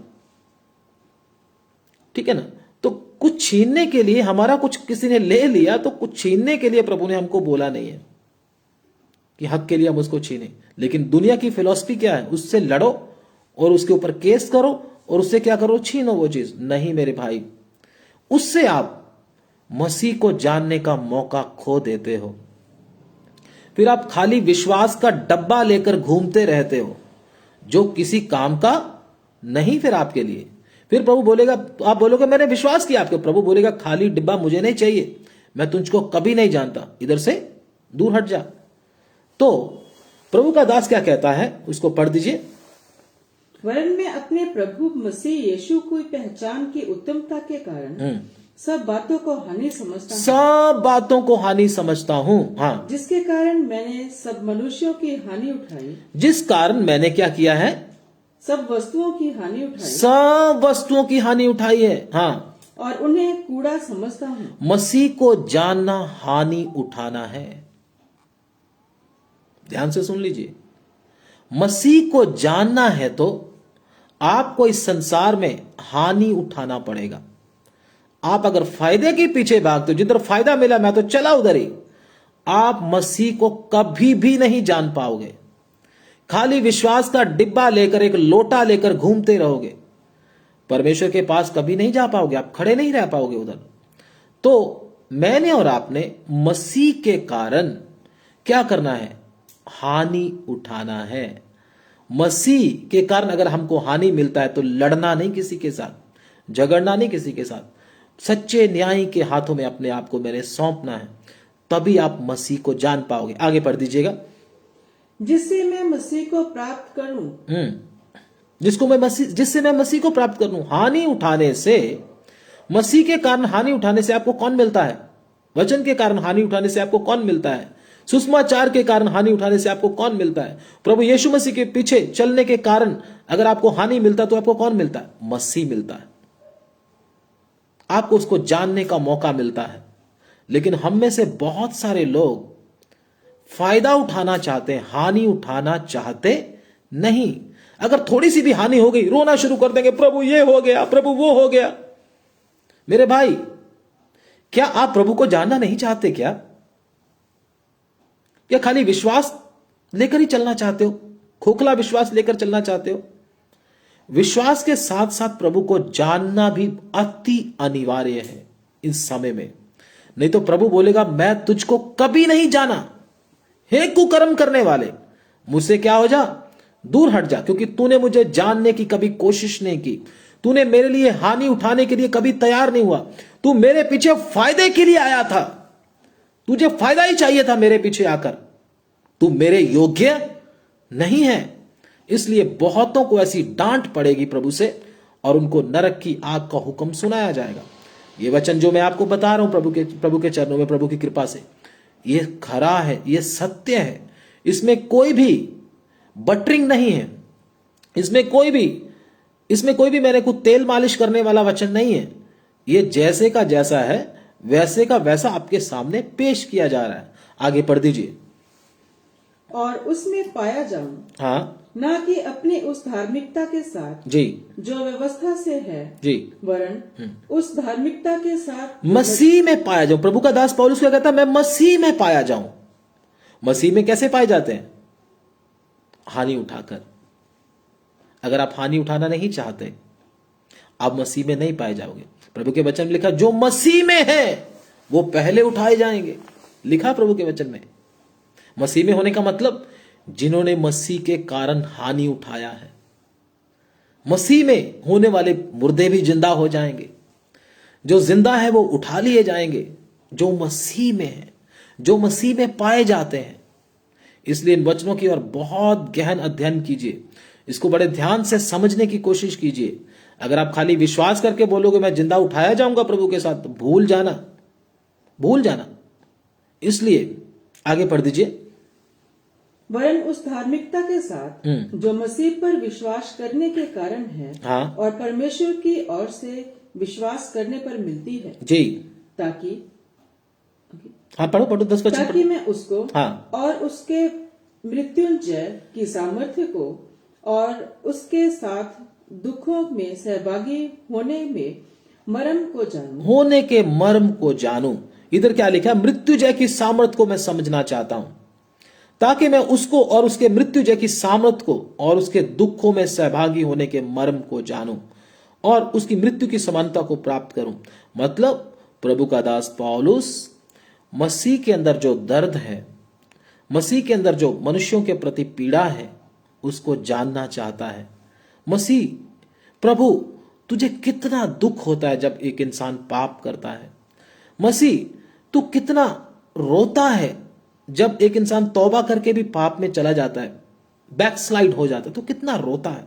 ठीक है ना। तो कुछ छीनने के लिए, हमारा कुछ किसी ने ले लिया तो कुछ छीनने के लिए प्रभु ने हमको बोला नहीं है कि हक के लिए हम उसको छीने। लेकिन दुनिया की फिलॉसफी क्या है? उससे लड़ो और उसके ऊपर केस करो और उससे क्या करो? छीनो वो चीज। नहीं मेरे भाई, उससे आप मसीह को जानने का मौका खो देते हो। फिर आप खाली विश्वास का डब्बा लेकर घूमते रहते हो जो किसी काम का नहीं फिर आपके लिए। फिर प्रभु बोलेगा, आप बोलोगे मैंने विश्वास किया आपके, प्रभु बोलेगा खाली डिब्बा मुझे नहीं चाहिए, मैं तुझको कभी नहीं जानता, इधर से दूर हट जा। तो प्रभु का दास क्या कहता है, उसको पढ़ दीजिए। वरन मैं अपने प्रभु मसीह यीशु की पहचान की उत्तमता के कारण सब बातों को हानि समझता हूँ। सब बातों को हानि समझता हूं। हाँ, जिसके कारण मैंने सब मनुष्यों की हानि उठाई। जिस कारण मैंने क्या किया है? सब वस्तुओं की हानि उठाई। सब वस्तुओं की हानि उठाई है। हाँ, और उन्हें कूड़ा समझता हूँ। मसीह को जानना हानि उठाना है। ध्यान से सुन लीजिए, मसीह को जानना है तो आपको इस संसार में हानि उठाना पड़ेगा। आप अगर फायदे के पीछे भागते हो, जिधर फायदा मिला मैं तो चला उधर ही, आप मसीह को कभी भी नहीं जान पाओगे। खाली विश्वास का डिब्बा लेकर, एक लोटा लेकर घूमते रहोगे, परमेश्वर के पास कभी नहीं जा पाओगे, आप खड़े नहीं रह पाओगे उधर। तो मैंने और आपने मसीह के कारण क्या करना है? हानि उठाना है। मसीह के कारण अगर हमको हानि मिलता है तो लड़ना नहीं किसी के साथ, झगड़ना नहीं किसी के साथ, सच्चे न्यायी के हाथों में अपने आप को मैंने सौंपना है, तभी आप मसीह को जान पाओगे। आगे पढ़ दीजिएगा। जिससे मैं मसीह को प्राप्त करूं। जिससे मैं मसीह को प्राप्त करूं। हानि उठाने से, मसीह के कारण हानि उठाने से आपको कौन मिलता है? वचन के कारण हानि उठाने से आपको कौन मिलता है? सुसमाचार के कारण हानि उठाने से आपको कौन मिलता है? प्रभु यीशु मसीह के पीछे चलने के कारण अगर आपको हानि मिलता है तो आपको कौन मिलता है? मसीह मिलता है। आपको उसको जानने का मौका मिलता है। लेकिन हम में से बहुत सारे लोग फायदा उठाना चाहते हैं, हानि उठाना चाहते नहीं। अगर थोड़ी सी भी हानि हो गई, रोना शुरू कर देंगे, प्रभु ये हो गया, प्रभु वो हो गया। मेरे भाई, क्या आप प्रभु को जानना नहीं चाहते क्या? या खाली विश्वास लेकर ही चलना चाहते हो? खोखला विश्वास लेकर चलना चाहते हो? विश्वास के साथ साथ प्रभु को जानना भी अति अनिवार्य है इस समय में। नहीं तो प्रभु बोलेगा, मैं तुझको कभी नहीं जाना, हे कुकर्म करने वाले, मुझसे क्या हो जा, दूर हट जा, क्योंकि तूने मुझे जानने की कभी कोशिश नहीं की, तूने मेरे लिए हानि उठाने के लिए कभी तैयार नहीं हुआ, तू मेरे पीछे फायदे के लिए आया था, तुझे फायदा ही चाहिए था मेरे पीछे आकर, तू मेरे योग्य नहीं है। इसलिए बहुतों को ऐसी डांट पड़ेगी प्रभु से और उनको नरक की आग का हुक्म सुनाया जाएगा। ये वचन जो मैं आपको बता रहा हूं प्रभु के चरणों में, प्रभु की कृपा से, ये खरा है, ये सत्य है। इसमें कोई भी बटरिंग नहीं है, इसमें कोई भी मैंने कुछ तेल मालिश करने वाला वचन नहीं है। ये जैसे का जैसा है वैसे का वैसा आपके सामने पेश किया जा रहा है। आगे पढ़ दीजिए। और उसमें पाया जाऊं, हाँ ना कि अपनी उस धार्मिकता के साथ जी, जो व्यवस्था से है जी, वरन उस धार्मिकता के साथ मसीह में पाया जाऊं। प्रभु का दास पौलुस क्या कहता है? मैं मसीह में पाया जाऊं। मसीह में कैसे पाए जाते हैं? हानि उठाकर। अगर आप हानि उठाना नहीं चाहते, आप मसीह में नहीं पाए जाओगे। प्रभु के वचन में लिखा, जो मसीह में है वो पहले उठाए जाएंगे। लिखा प्रभु के वचन में। मसीह में होने का मतलब जिन्होंने मसीह के कारण हानि उठाया है। मसीह में होने वाले मुर्दे भी जिंदा हो जाएंगे, जो जिंदा है वो उठा लिए जाएंगे, जो मसीह में है, जो मसीह में पाए जाते हैं। इसलिए इन वचनों की और बहुत गहन अध्ययन कीजिए, इसको बड़े ध्यान से समझने की कोशिश कीजिए। अगर आप खाली विश्वास करके बोलोगे मैं जिंदा उठाया जाऊंगा प्रभु के साथ, तो भूल जाना। इसलिए आगे पढ़ दीजिए। वरन उस धार्मिकता के साथ जो मसीह पर विश्वास करने के कारण है, हाँ, और परमेश्वर की ओर से विश्वास करने पर मिलती है, जी, ताकि हाँ पढ़ो 10 वचन ताकि मैं उसको हाँ, और उसके मृत्युंजय की सामर्थ्य को और उसके साथ दुखों में सहभागी होने में मर्म को जानूं। इधर क्या लिखा है? मृत्युजय की सामर्थ्य को मैं समझना चाहता हूं, ताकि मैं उसको और उसके मृत्युजय की सामर्थ्य को और उसके दुखों में सहभागी होने के मर्म को जानूं और उसकी मृत्यु की समानता को प्राप्त करूं। मतलब प्रभु का दास पौलुस मसीह के अंदर जो दर्द है, मसीह के अंदर जो मनुष्यों के प्रति पीड़ा है, उसको जानना चाहता है। मसीह, प्रभु तुझे कितना दुख होता है जब एक इंसान पाप करता है। मसीह, तू कितना रोता है जब एक इंसान तौबा करके भी पाप में चला जाता है, बैकस्लाइड हो जाता है, तो कितना रोता है।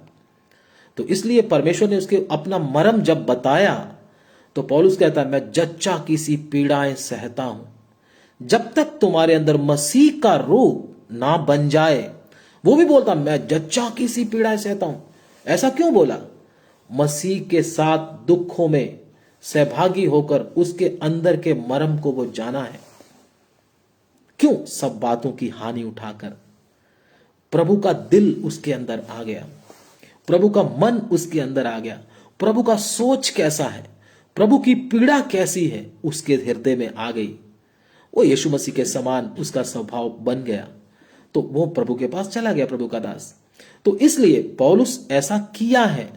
तो इसलिए परमेश्वर ने उसके अपना मर्म जब बताया तो पौलुस कहता है, मैं जच्चा की सी पीड़ाएं सहता हूं जब तक तुम्हारे अंदर मसीह का रूप ना बन जाए। वो भी बोलता, मैं जच्चा की सी पीड़ाएं सहता हूं। ऐसा क्यों बोला? मसीह के साथ दुखों में सहभागी होकर उसके अंदर के मर्म को वो जाना है। क्यों? सब बातों की हानि उठाकर। प्रभु का दिल उसके अंदर आ गया, प्रभु का मन उसके अंदर आ गया, प्रभु का सोच कैसा है, प्रभु की पीड़ा कैसी है, उसके हृदय में आ गई। वो यीशु मसीह के समान उसका स्वभाव बन गया। तो वो प्रभु के पास चला गया, प्रभु का दास। तो इसलिए पौलुस ऐसा किया है।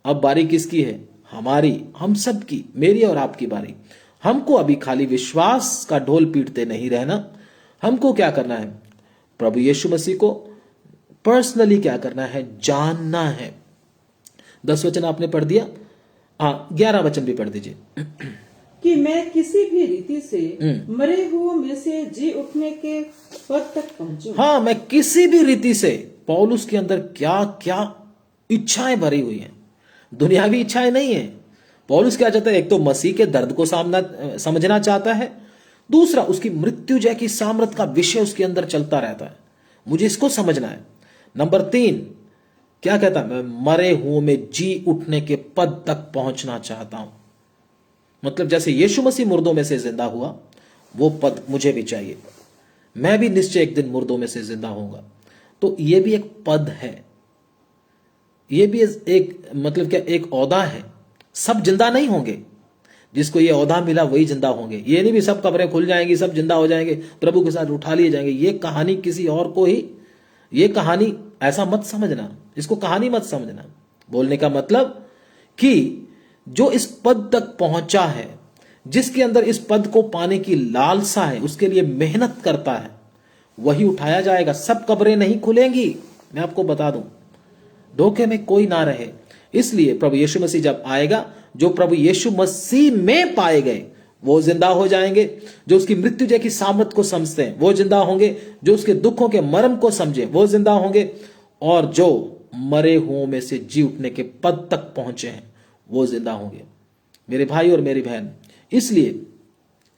अब बारी किसकी है? हमारी, हम सब की, मेरी और आपकी बारी। हमको अभी खाली विश्वास का ढोल पीटते नहीं रहना। हमको क्या करना है? प्रभु यीशु मसीह को पर्सनली क्या करना है? जानना है। 10 वचन आपने पढ़ दिया, हाँ 11 वचन भी पढ़ दीजिए। कि मैं किसी भी रीति से मरे हुओं में से जी उठने के पद तक पहुंचूं। हाँ, मैं किसी भी रीति से, पौलुस के अंदर क्या क्या इच्छाएं भरी हुई हैं, दुनियावी इच्छाएं नहीं है। पौलुस क्या चाहता है? एक तो मसीह के दर्द को समझना चाहता है, दूसरा उसकी मृत्युजय की सामर्थ का विषय उसके अंदर चलता रहता है, मुझे इसको समझना है। नंबर 3 क्या कहता है? मैं मरे हुओं में जी उठने के पद तक पहुंचना चाहता हूं। मतलब जैसे यीशु मसीह मुर्दों में से जिंदा हुआ, वो पद मुझे भी चाहिए। मैं भी निश्चय एक दिन मुर्दों में से जिंदा होऊंगा। तो ये भी एक पद है, ये भी एक मतलब क्या, एक ओहदा है। सब जिंदा नहीं होंगे, जिसको ये ओहदा मिला वही जिंदा होंगे। ये नहीं भी सब कब्रें खुल जाएंगी, सब जिंदा हो जाएंगे, प्रभु के साथ उठा लिए जाएंगे। ये कहानी किसी और को ही, ये कहानी ऐसा मत समझना, इसको कहानी मत समझना। बोलने का मतलब कि जो इस पद तक पहुंचा है, जिसके अंदर इस पद को पाने की लालसा है, उसके लिए मेहनत करता है, वही उठाया जाएगा। सब कब्रें नहीं खुलेंगी, मैं आपको बता दूं, धोखे में कोई ना रहे। इसलिए प्रभु यीशु मसीह जब आएगा, जो प्रभु यीशु मसीह में पाए गए वो जिंदा हो जाएंगे। जो उसकी मृत्युजय की सामर्थ को समझते हैं वो जिंदा होंगे। जो उसके दुखों के मर्म को समझे वो जिंदा होंगे। और जो मरे हुओं में से जी उठने के पद तक पहुंचे हैं वो जिंदा होंगे। मेरे भाई और मेरी बहन, इसलिए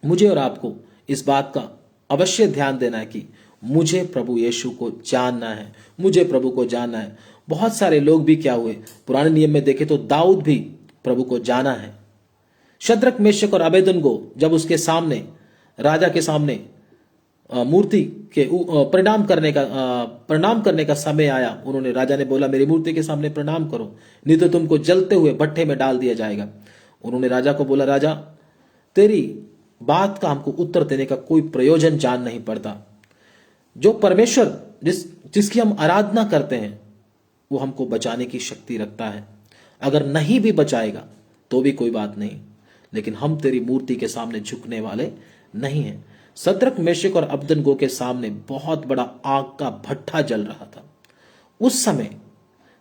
मुझे और आपको इस बात का अवश्य ध्यान देना है कि मुझे प्रभु यीशु को जानना है, मुझे प्रभु को जानना है। बहुत सारे लोग भी क्या हुए, पुराने नियम में देखे तो दाऊद भी प्रभु को जाना है। शद्रक, मेशक और अबेदनगो जब उसके सामने, राजा के सामने मूर्ति के प्रणाम करने का समय आया, उन्होंने, राजा ने बोला मेरी मूर्ति के सामने प्रणाम करो, नहीं तो तुमको जलते हुए भट्ठे में डाल दिया जाएगा। उन्होंने राजा को बोला, राजा तेरी बात का हमको उत्तर देने का कोई प्रयोजन जान नहीं पड़ता। जो परमेश्वर जिसकी हम आराधना करते हैं वो हमको बचाने की शक्ति रखता है। अगर नहीं भी बचाएगा तो भी कोई बात नहीं, लेकिन हम तेरी मूर्ति के सामने झुकने वाले नहीं हैं। शद्रक, मेशक और अबेदनगो के सामने बहुत बड़ा आग का भट्ठा जल रहा था। उस समय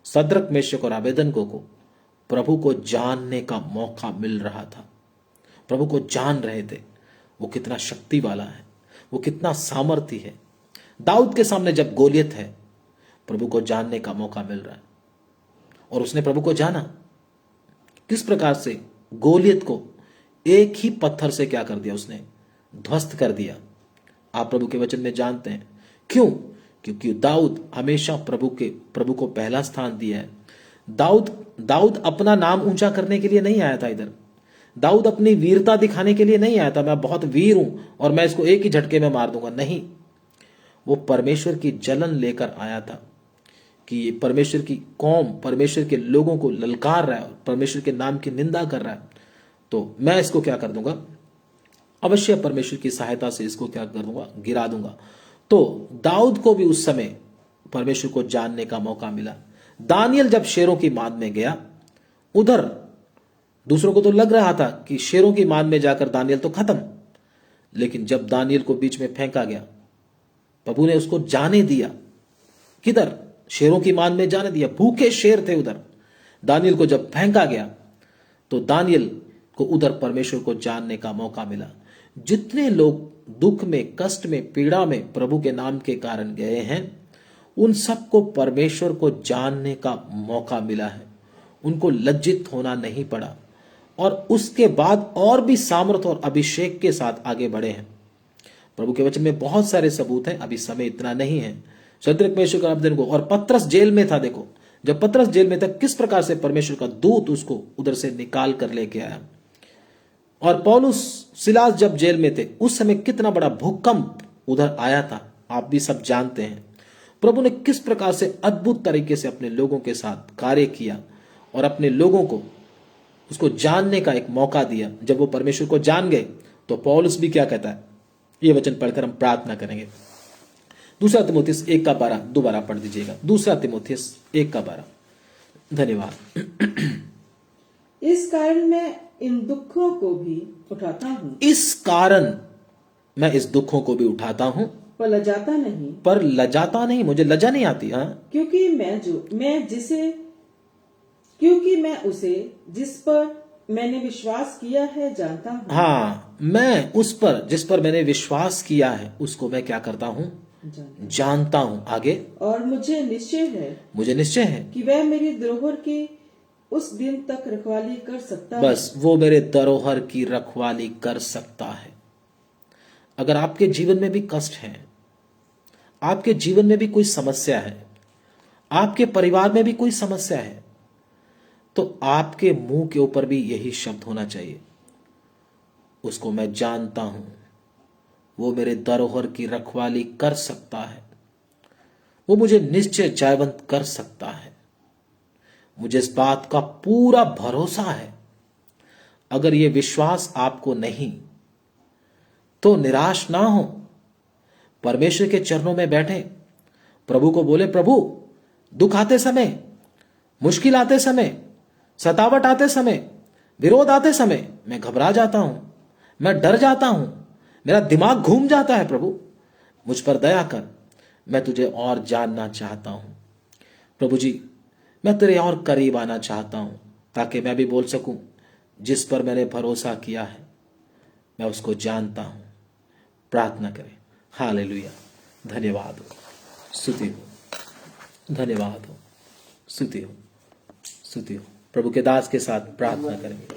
शद्रक, मेशक और अबेदनगो को प्रभु को जानने का मौका मिल रहा था। प्रभु को जान रहे थे, वो कितना शक्ति वाला है, वो कितना सामर्थी है। दाऊद के सामने जब गोलियत है, प्रभु को जानने का मौका मिल रहा है। और उसने प्रभु को जाना किस प्रकार से? गोलियत को एक ही पत्थर से क्या कर दिया? उसने ध्वस्त कर दिया। आप प्रभु के वचन में जानते हैं क्यों? क्योंकि दाऊद हमेशा प्रभु को पहला स्थान दिया है। दाऊद अपना नाम ऊंचा करने के लिए नहीं आया था इधर। दाऊद अपनी वीरता दिखाने के लिए नहीं आया था, मैं बहुत वीर हूं और मैं इसको एक ही झटके में मार दूंगा। नहीं, वो परमेश्वर की जलन लेकर आया था कि ये परमेश्वर की कौम, परमेश्वर के लोगों को ललकार रहा है, परमेश्वर के नाम की निंदा कर रहा है, तो मैं इसको क्या कर दूंगा? अवश्य परमेश्वर की सहायता से इसको क्या कर दूंगा? गिरा दूंगा। तो दाऊद को भी उस समय परमेश्वर को जानने का मौका मिला। दानियल जब शेरों की मान में गया, उधर दूसरों को तो लग रहा था कि शेरों की मान में जाकर दानियल तो खत्म, लेकिन जब दानियल को बीच में फेंका गया, प्रभु ने उसको जाने दिया। किधर? शेरों की मान में जाने दिया। भूखे शेर थे उधर। दानियल को जब फेंका गया तो दानियल को उधर परमेश्वर को जानने का मौका मिला। जितने लोग दुख में, कष्ट में, पीड़ा में प्रभु के नाम के कारण गए हैं, उन सबको परमेश्वर को जानने का मौका मिला है। उनको लज्जित होना नहीं पड़ा और उसके बाद और भी सामर्थ और अभिषेक के साथ आगे बढ़े हैं। प्रभु के वचन में बहुत सारे सबूत हैं, अभी समय इतना नहीं है। शद्रक, मेशक और अबेदनगो, और पतरस जेल में था। देखो, जब पतरस जेल में था, किस प्रकार से परमेश्वर का दूत उसको उधर से निकाल कर लेके आया। और पौलुस, सिलास जब जेल में थे, उस समय कितना बड़ा भूकंप उधर आया था, आप भी सब जानते हैं। प्रभु ने किस प्रकार से अद्भुत तरीके से अपने लोगों के साथ कार्य किया और अपने लोगों को उसको जानने का एक मौका दिया। जब वो परमेश्वर को जान गए तो पौलुस भी क्या कहता है, ये वचन पढ़कर हम प्रार्थना करेंगे। दूसरा तिमोथियस 1:12 दोबारा पढ़ दीजिएगा। दूसरा तिमोथियस 1:12। धन्यवाद। इस कारण मैं इन दुखों को भी उठाता हूँ, इस कारण मैं इस दुखों को भी उठाता हूं, पर लजाता नहीं, पर लजाता नहीं, मुझे लजा नहीं आती। हाँ, क्योंकि मैं उसे जिस पर मैंने विश्वास किया है जानता हूँ। हाँ, मैं उस पर जिस पर मैंने विश्वास किया है उसको मैं क्या करता हूँ? जानता हूँ। आगे, और मुझे निश्चय है कि वह मेरी धरोहर की उस दिन तक रखवाली कर सकता है। बस वो मेरे धरोहर की रखवाली कर सकता है। अगर आपके जीवन में भी कष्ट है, आपके जीवन में भी कोई समस्या है, आपके परिवार में भी कोई समस्या है, तो आपके मुंह के ऊपर भी यही शब्द होना चाहिए, उसको मैं जानता हूं, वो मेरे धरोहर की रखवाली कर सकता है, वो मुझे निश्चय जयवंत कर सकता है। मुझे इस बात का पूरा भरोसा है। अगर ये विश्वास आपको नहीं तो निराश ना हो, परमेश्वर के चरणों में बैठे, प्रभु को बोले, प्रभु दुख आते समय, मुश्किल आते समय, सतावट आते समय, विरोध आते समय मैं घबरा जाता हूं, मैं डर जाता हूं, मेरा दिमाग घूम जाता है, प्रभु मुझ पर दया कर, मैं तुझे और जानना चाहता हूं। प्रभु जी, मैं तेरे और करीब आना चाहता हूं, ताकि मैं भी बोल सकूं, जिस पर मैंने भरोसा किया है मैं उसको जानता हूं। प्रार्थना करें। हालेलुया। धन्यवाद हो, स्तुति हो, धन्यवाद हो, स्तुति हो, स्तुति हो। प्रभु के दास के साथ प्रार्थना करेंगे।